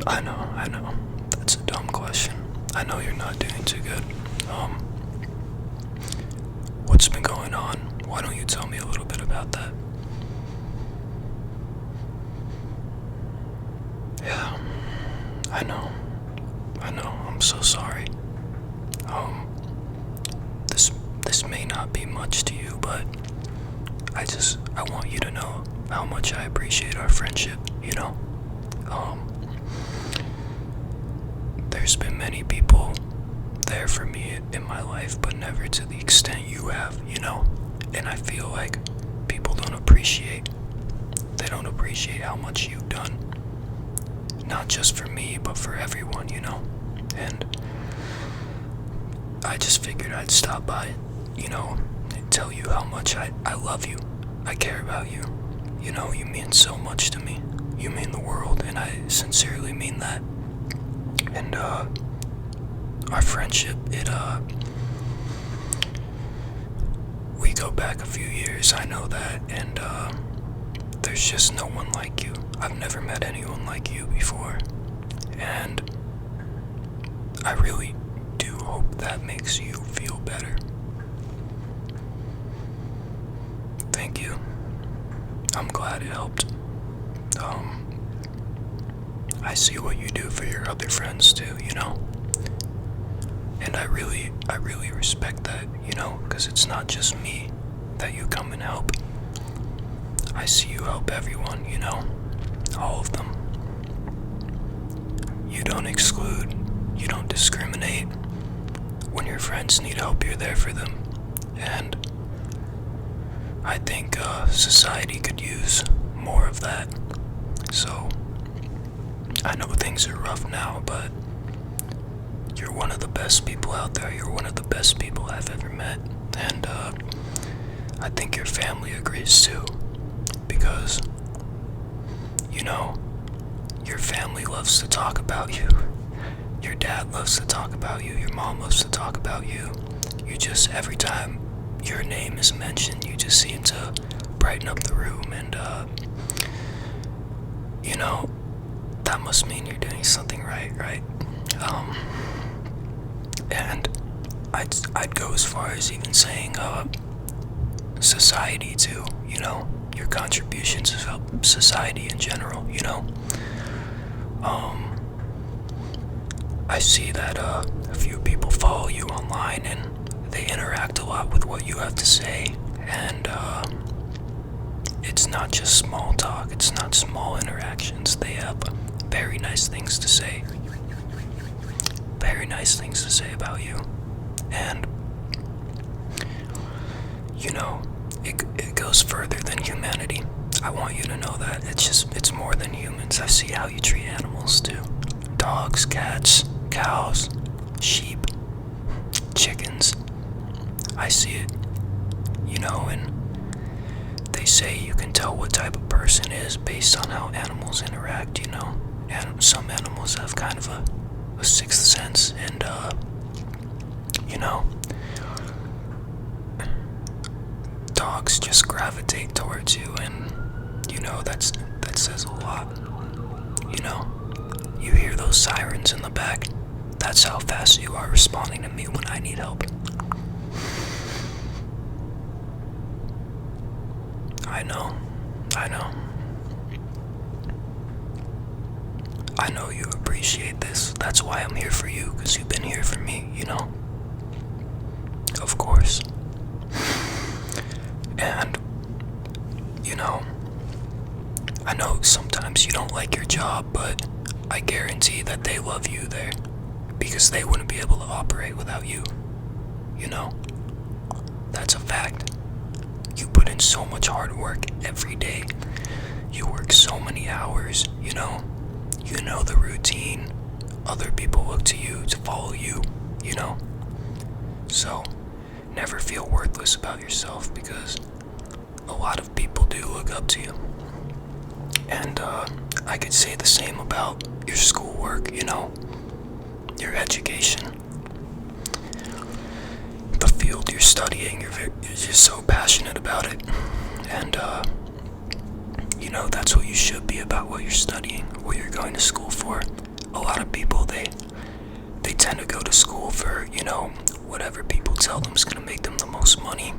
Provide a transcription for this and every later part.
I know. That's a dumb question. I know you're not doing too good. What's been going on? Why don't you tell me a little bit about that? Yeah, I know. I'm so sorry. Um, this may not be much to you, but I want you to know how much I appreciate our friendship, you know? There's been many people there for me in my life, but never to the extent you have, you know? And I feel like people they don't appreciate how much you've done. Not just for me, but for everyone, you know? And I just figured I'd stop by, and tell you how much I love you. I care about you. You know, you mean so much to me. You mean the world, and I sincerely mean that. And, our friendship, we go back a few years, I know that, and, there's just no one like you. I've never met anyone like you before, and I really do hope that makes you feel better. Thank you. I'm glad it helped. I see what you do for your other friends too, you know? And I really respect that, you know, because it's not just me that you come and help. I see you help everyone, you know? All of them. You don't exclude, you don't discriminate. When your friends need help, you're there for them. And I think society could use more of that. So, I know things are rough now, but you're one of the best people out there. You're one of the best people I've ever met. And I think your family agrees too. Because, you know, your family loves to talk about you. Your dad loves to talk about you. Your mom loves to talk about you. You just, every time your name is mentioned, you just seem to brighten up the room. And, you know, that must mean you're doing something right? And I'd go as far as even saying, society too, you know, your contributions have helped society in general, you know. I see that, a few people follow you online and they interact a lot with what you have to say, and, it's not just small talk, it's not small interactions, they have very nice things to say. Very nice things to say about you. And, you know, it goes further than humanity. I want you to know that. It's more than humans. I see how you treat animals too. Dogs, cats, cows, sheep, chickens. I see it, you know, and they say you can tell what type of person is based on how animals interact, you know. And some animals have kind of a sixth sense, and you know, dogs just gravitate towards you, and you know that says a lot. You know, you hear those sirens in the back. That's how fast you are responding to me when I need help. I know. I know you appreciate this. That's why I'm here for you, because you've been here for me, you know? Of course. And, you know, I know sometimes you don't like your job, but I guarantee that they love you there, because they wouldn't be able to operate without you, you know? That's a fact. You put in so much hard work every day. You work so many hours, you know? You know the routine. Other people look to you to follow you, you know? So, never feel worthless about yourself, because a lot of people do look up to you. And, I could say the same about your schoolwork, you know? Your education. The field you're studying, you're just so passionate about it. And, you know, that's what you should be about what you're studying, what you're going to school for. a lot of people, they tend to go to school for, whatever people tell them is gonna make them the most money,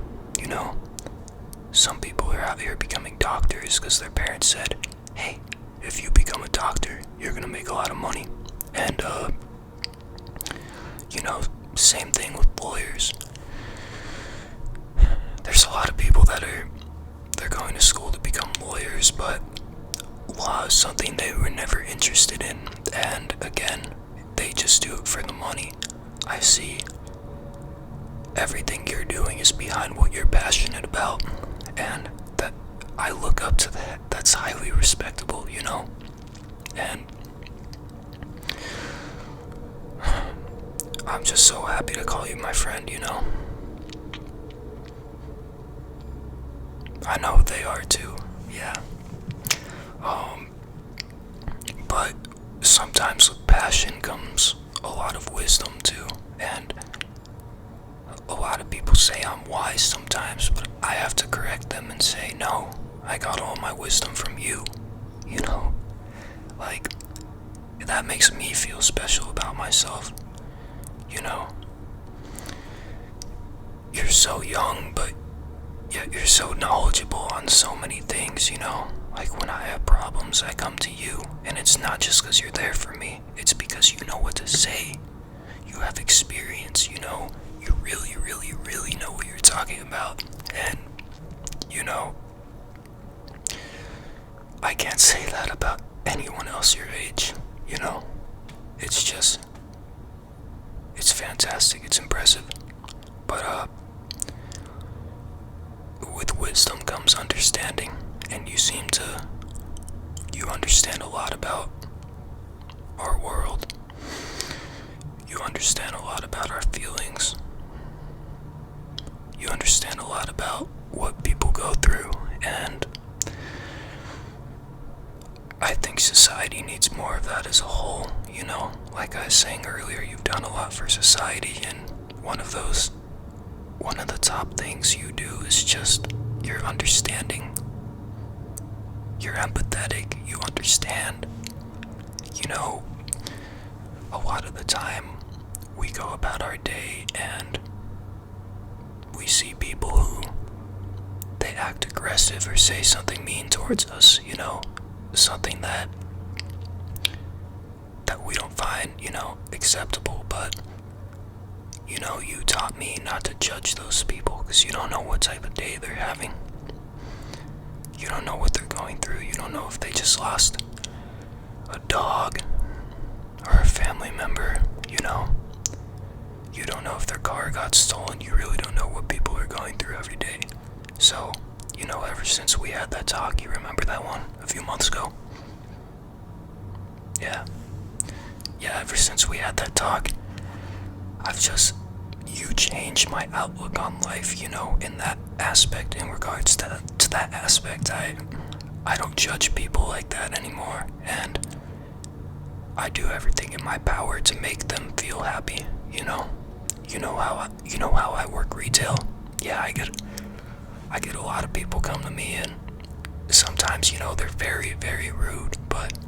Some people are out here becoming doctors because their parents said, hey, if you become a doctor, you're gonna make a lot of money. And, same thing with lawyers. There's a lot of people they're going to school to become lawyers, but law is something they were never interested in. And again, they just do it for the money. I see everything you're doing is behind what you're passionate about, and that I look up to that. That's highly respectable, And I'm just so happy to call you my friend, I know they are too, yeah. But sometimes with passion comes a lot of wisdom too, and a lot of people say I'm wise sometimes, but I have to correct them and say, no, I got all my wisdom from you, Like, that makes me feel special about myself, You're so young, but yet you're so knowledgeable on so many things, Like, when I have problems, I come to you, and it's not just because you're there for me, it's because you know what to say. You have experience, you really, really, really know what you're talking about, and, I can't say that about anyone else your age, It's fantastic, it's impressive, but, with wisdom comes understanding, and you understand a lot about our world. You understand a lot about our feelings. You understand a lot about what people go through, and I think society needs more of that as a whole, Like I was saying earlier, you've done a lot for society, and one of the top things you do is just you're understanding. You're empathetic, you understand. A lot of the time we go about our day and we see people who they act aggressive or say something mean towards us, something that we don't find, acceptable, but you taught me not to judge those people because you don't know what type of day they're having. You don't know what they're going through. You don't know if they just lost a dog or a family member, You don't know if their car got stolen. You really don't know what people are going through every day. So, ever since we had that talk, you remember that one a few months ago? Yeah, ever since we had that talk, you changed my outlook on life, in that aspect, in regards to that aspect. I don't judge people like that anymore, and I do everything in my power to make them feel happy, You know how I work retail? Yeah, I get a lot of people come to me, and sometimes, they're very, very rude, but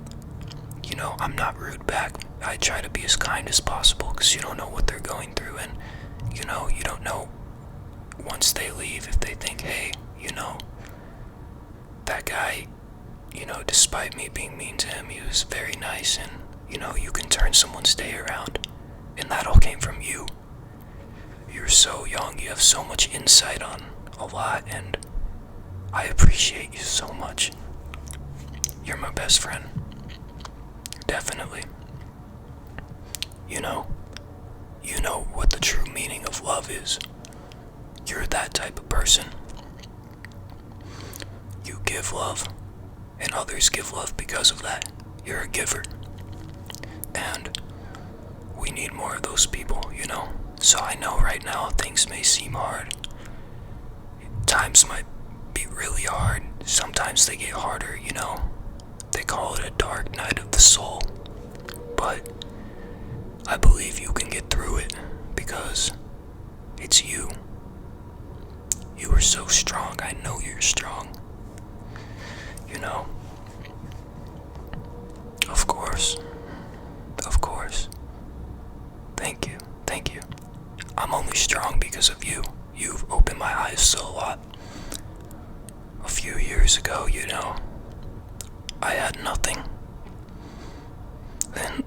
I'm not rude back. I try to be as kind as possible because you don't know what they're going through, and you don't know once they leave if they think, hey, that guy, despite me being mean to him, he was very nice, and you can turn someone's day around, and that all came from you. You're so young, you have so much insight on a lot, and I appreciate you so much. You're my best friend. Definitely. You know what the true meaning of love is. You're that type of person. You give love, and others give love because of that. You're a giver. And we need more of those people, So I know right now things may seem hard. Times might be really hard. Sometimes they get harder, They call it a dark night of the soul. But I believe you can get through it because it's you. You are so strong. I know you're strong. Of years ago, I had nothing. Then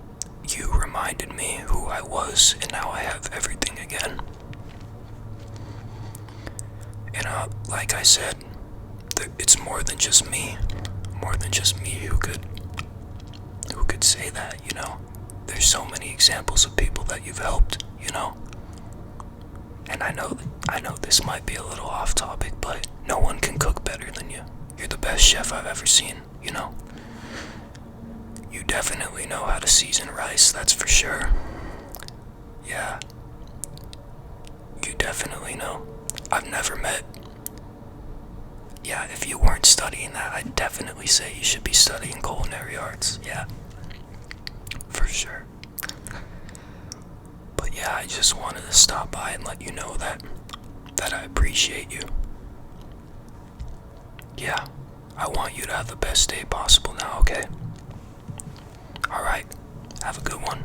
you reminded me who I was, and now I have everything again. And like I said, it's more than just me. More than just me who could say that, There's so many examples of people that you've helped, And I know this might be a little off topic, but no one can cook better than you. You're the best chef I've ever seen, You definitely know how to season rice, that's for sure. Yeah. You definitely know. I've never met. Yeah, if you weren't studying that, I'd definitely say you should be studying culinary arts. Yeah. For sure. But yeah, I just wanted to stop by and let you know that I appreciate you. Yeah, I want you to have the best day possible now, okay? Alright, have a good one.